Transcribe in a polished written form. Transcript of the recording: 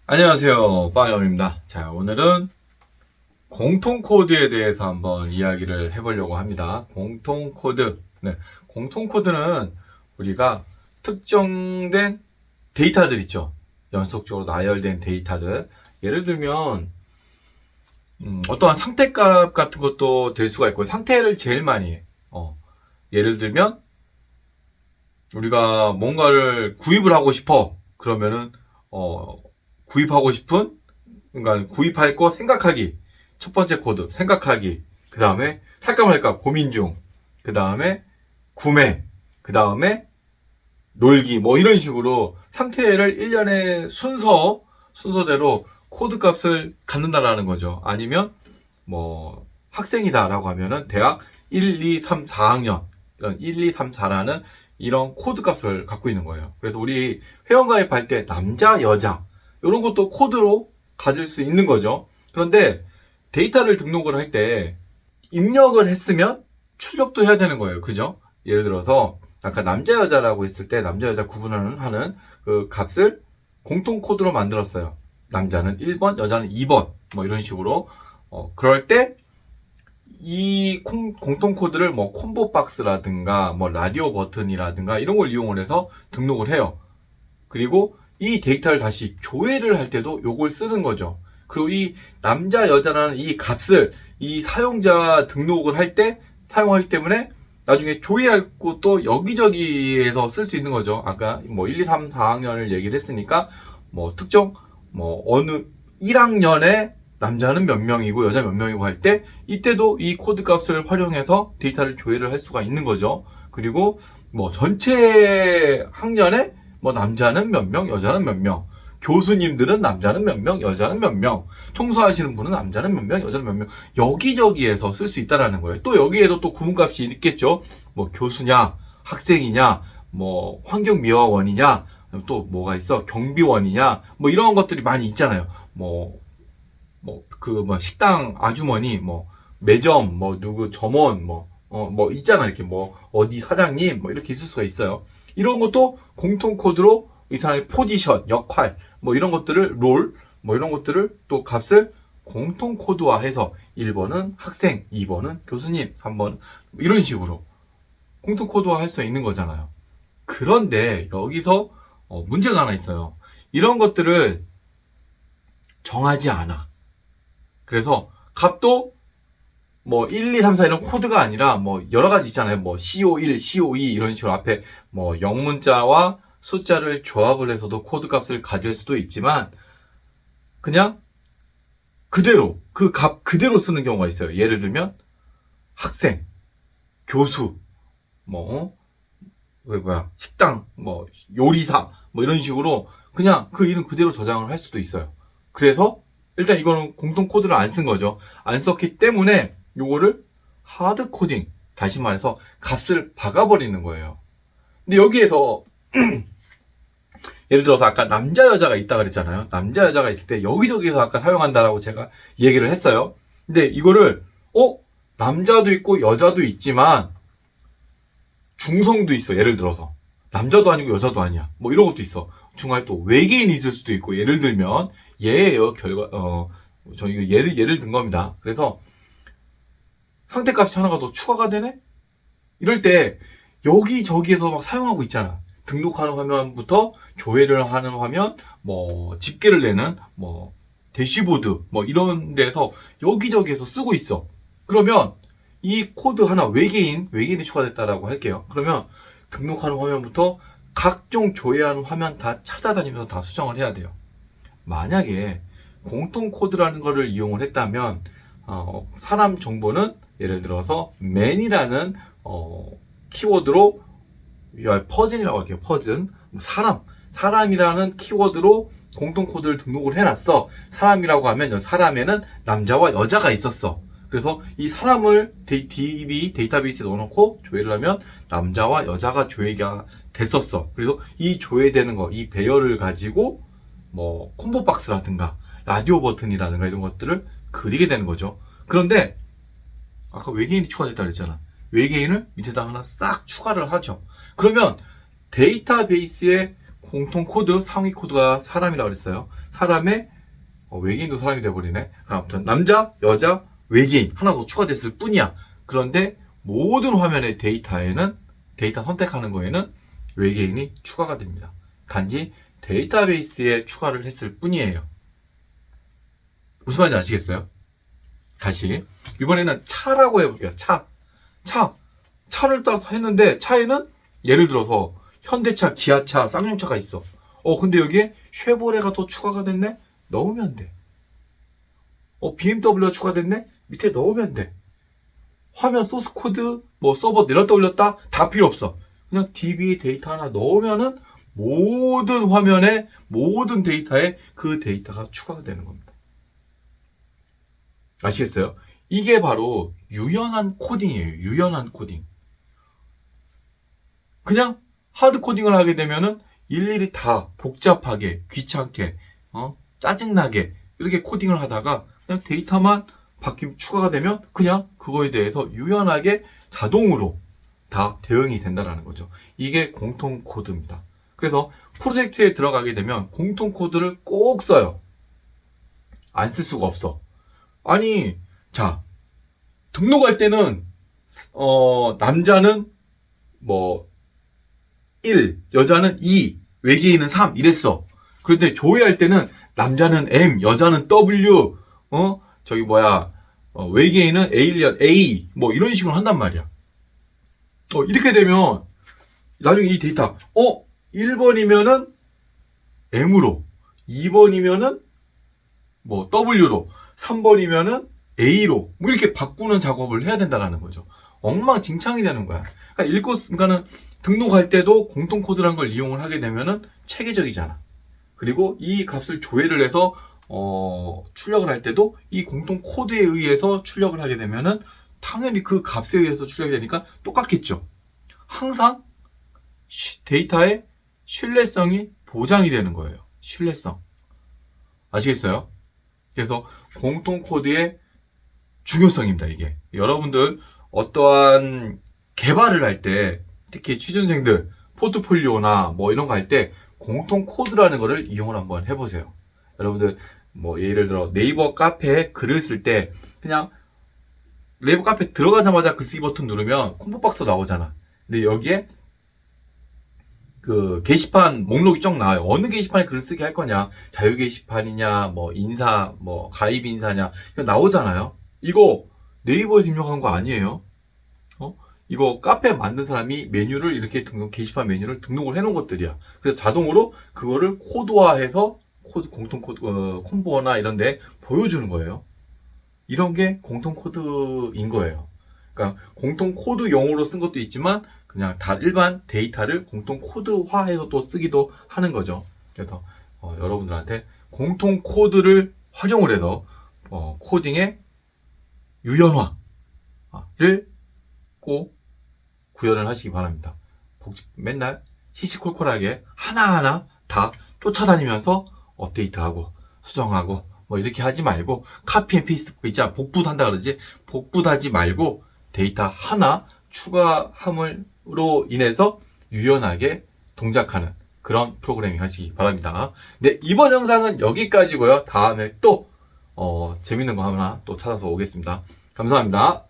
안녕하세요, 빵염입니다. 자, 오늘은 공통코드에 대해서 한번 이야기를 해보려고 합니다. 공통코드. 네, 공통코드는 우리가 특정된 데이터들 있죠. 연속적으로 나열된 데이터들. 예를 들면 어떠한 상태값 같은 것도 될 수가 있고, 상태를 제일 많이 해. 예를 들면 우리가 뭔가를 구입을 하고 싶어. 그러면은 구입하고 싶은, 그러니까 구입할 거 생각하기. 첫 번째 코드 생각하기. 그 다음에 살까 말까 고민 중. 그 다음에 구매. 그 다음에 놀기. 뭐 이런 식으로 상태를 일련의 순서대로 코드 값을 갖는다라는 거죠. 아니면 뭐 학생이다라고 하면은 대학 1, 2, 3, 4학년 이런 1, 2, 3, 4라는 이런 코드 값을 갖고 있는 거예요. 그래서 우리 회원가입할 때 남자, 여자 이런 것도 코드로 가질 수 있는 거죠. 그런데 데이터를 등록을 할 때 입력을 했으면 출력도 해야 되는 거예요. 그죠? 예를 들어서 아까 남자, 여자라고 했을 때 남자, 여자 구분을 하는 그 값을 공통 코드로 만들었어요. 남자는 1번, 여자는 2번 뭐 이런 식으로 그럴 때 이 공통 코드를 뭐 콤보 박스라든가 뭐 라디오 버튼이라든가 이런 걸 이용을 해서 등록을 해요. 그리고 이 데이터를 다시 조회를 할 때도 요걸 쓰는 거죠. 그리고 이 남자 여자라는 이 값을 이 사용자 등록을 할 때 사용하기 때문에 나중에 조회할 것도 여기저기에서 쓸 수 있는 거죠. 아까 뭐 1, 2, 3, 4학년을 얘기를 했으니까 뭐 특정 뭐 어느 1학년에 남자는 몇 명이고 여자 몇 명이고 할 때 이때도 이 코드 값을 활용해서 데이터를 조회를 할 수가 있는 거죠. 그리고 뭐 전체 학년에 뭐 남자는 몇 명, 여자는 몇 명, 교수님들은 남자는 몇 명, 여자는 몇 명, 청소하시는 분은 남자는 몇 명, 여자는 몇 명, 여기저기에서 쓸 수 있다라는 거예요. 또 여기에도 또 구분값이 있겠죠. 뭐 교수냐, 학생이냐, 뭐 환경미화원이냐, 또 뭐가 있어, 경비원이냐, 뭐 이런 것들이 많이 있잖아요. 뭐 식당 아주머니, 뭐 매점, 뭐 누구 점원, 뭐 있잖아. 이렇게 뭐 어디 사장님, 뭐 이렇게 있을 수가 있어요. 이런 것도 공통 코드로 이 사람의 포지션, 역할, 뭐 이런 것들을 롤, 뭐 이런 것들을 또 값을 공통 코드화해서 1번은 학생, 2번은 교수님, 3번은 이런 식으로 공통 코드화 할 수 있는 거잖아요. 그런데 여기서 문제가 하나 있어요. 이런 것들을 정하지 않아. 그래서 값도 뭐 1, 2, 3, 4 이런 코드가 아니라 뭐 여러 가지 있잖아요. 뭐 CO1, CO2 이런 식으로 앞에 뭐 영문자와 숫자를 조합을 해서도 코드 값을 가질 수도 있지만 그냥 그대로 그 값 그대로 쓰는 경우가 있어요. 예를 들면 학생, 교수, 뭐 식당, 뭐 요리사 뭐 이런 식으로 그냥 그 이름 그대로 저장을 할 수도 있어요. 그래서 일단 이거는 공통 코드를 안 쓴 거죠. 안 썼기 때문에 요거를 하드 코딩, 다시 말해서 값을 박아버리는 거예요. 근데 여기에서 예를 들어서 아까 남자 여자가 있다 그랬잖아요. 남자 여자가 있을 때 여기저기서 아까 사용한다라고 제가 얘기를 했어요. 근데 이거를 남자도 있고 여자도 있지만 중성도 있어. 예를 들어서 남자도 아니고 여자도 아니야. 뭐 이런 것도 있어. 중간에 또 외계인이 있을 수도 있고. 예를 들면 얘예요. 저 이거 예를 든 겁니다. 그래서 상태값이 하나가 더 추가가 되네? 이럴 때 여기저기에서 막 사용하고 있잖아. 등록하는 화면부터 조회를 하는 화면, 뭐 집계를 내는 뭐 대시보드 뭐 이런 데서 여기저기에서 쓰고 있어. 그러면 이 코드 하나 외계인이 추가됐다라고 할게요. 그러면 등록하는 화면부터 각종 조회하는 화면 다 찾아다니면서 다 수정을 해야 돼요. 만약에 공통 코드라는 거를 이용을 했다면 사람 정보는 예를 들어서 man이라는 키워드로 퍼즐이라고 할게요. 퍼즐 사람이라는 키워드로 공통 코드를 등록을 해놨어. 사람이라고 하면 사람에는 남자와 여자가 있었어. 그래서 이 사람을 데이터베이스에 넣어놓고 조회를 하면 남자와 여자가 조회가 됐었어. 그래서 이 조회되는 거, 이 배열을 가지고 뭐 콤보 박스라든가 라디오 버튼이라든가 이런 것들을 그리게 되는 거죠. 그런데 아까 외계인이 추가됐다 그랬잖아. 외계인을 밑에다 하나 싹 추가를 하죠. 그러면 데이터베이스에 공통 코드, 상위 코드가 사람이라고 그랬어요. 사람의 외계인도 사람이 돼버리네. 아무튼 남자, 여자, 외계인 하나 더 추가됐을 뿐이야. 그런데 모든 화면의 데이터 선택하는 거에는 외계인이 추가가 됩니다. 단지 데이터베이스에 추가를 했을 뿐이에요. 무슨 말인지 아시겠어요? 다시 이번에는 차라고 해볼게요. 차를 딱 했는데 차에는 예를 들어서 현대차, 기아차, 쌍용차가 있어. 근데 여기에 쉐보레가 또 추가가 됐네? 넣으면 돼. BMW가 추가됐네? 밑에 넣으면 돼. 화면 소스 코드, 서버 내렸다 올렸다 다 필요 없어. 그냥 DB 데이터 하나 넣으면은 모든 화면에, 모든 데이터에 그 데이터가 추가가 되는 겁니다. 아시겠어요? 이게 바로 유연한 코딩이에요. 유연한 코딩. 그냥 하드 코딩을 하게 되면은 일일이 다 복잡하게, 귀찮게, 짜증나게 이렇게 코딩을 하다가 그냥 데이터만 추가가 되면 그냥 그거에 대해서 유연하게 자동으로 다 대응이 된다는 거죠. 이게 공통 코드입니다. 그래서 프로젝트에 들어가게 되면 공통 코드를 꼭 써요. 안 쓸 수가 없어. 아니, 자, 등록할 때는 남자는 1, 여자는 2, 외계인은 3 이랬어. 그런데 조회할 때는 남자는 M, 여자는 W, 외계인은 에일리언 A 이런 식으로 한단 말이야. 이렇게 되면 나중에 이 데이터 1번이면은 M으로, 2번이면은 W로, 3번이면은 A로 이렇게 바꾸는 작업을 해야 된다는 거죠. 엉망진창이 되는 거야. 그러니까는 등록할 때도 공통 코드라는 걸 이용을 하게 되면은 체계적이잖아. 그리고 이 값을 조회를 해서 출력을 할 때도 이 공통 코드에 의해서 출력을 하게 되면은 당연히 그 값에 의해서 출력이 되니까 똑같겠죠. 항상 데이터의 신뢰성이 보장이 되는 거예요. 신뢰성. 아시겠어요? 그래서 공통 코드의 중요성입니다, 이게. 여러분들 어떠한 개발을 할 때, 특히 취준생들, 포트폴리오나 이런 거 할 때 공통 코드라는 거를 이용을 한번 해보세요. 여러분들 예를 들어 네이버 카페에 글을 쓸 때 그냥 네이버 카페 들어가자마자 글쓰기 버튼 누르면 콤보박스 나오잖아. 근데 여기에 그 게시판 목록이 쭉 나와요. 어느 게시판에 글을 쓰게 할 거냐, 자유 게시판이냐, 인사, 가입 인사냐, 이거 나오잖아요. 이거 네이버에서 입력한 거 아니에요. 이거 카페 만든 사람이 메뉴를 이렇게 게시판 메뉴를 등록을 해놓은 것들이야. 그래서 자동으로 그거를 코드화해서 공통 코드, 콤보나 이런 데 보여주는 거예요. 이런 게 공통 코드인 거예요. 그러니까 공통 코드용으로 쓴 것도 있지만 그냥 다 일반 데이터를 공통 코드화해서 또 쓰기도 하는 거죠. 그래서 여러분들한테 공통 코드를 활용을 해서 코딩의 유연화를 꼭 구현을 하시기 바랍니다. 맨날 시시콜콜하게 하나하나 다 쫓아다니면서 업데이트하고 수정하고 이렇게 하지 말고 카피 앤 페이스트 있잖아. 복붙한다 그러지. 복붙하지 말고 데이터 하나 추가함으로 인해서 유연하게 동작하는 그런 프로그래밍 하시기 바랍니다. 네, 이번 영상은 여기까지고요. 다음에 또 재밌는 거 하나 또 찾아서 오겠습니다. 감사합니다.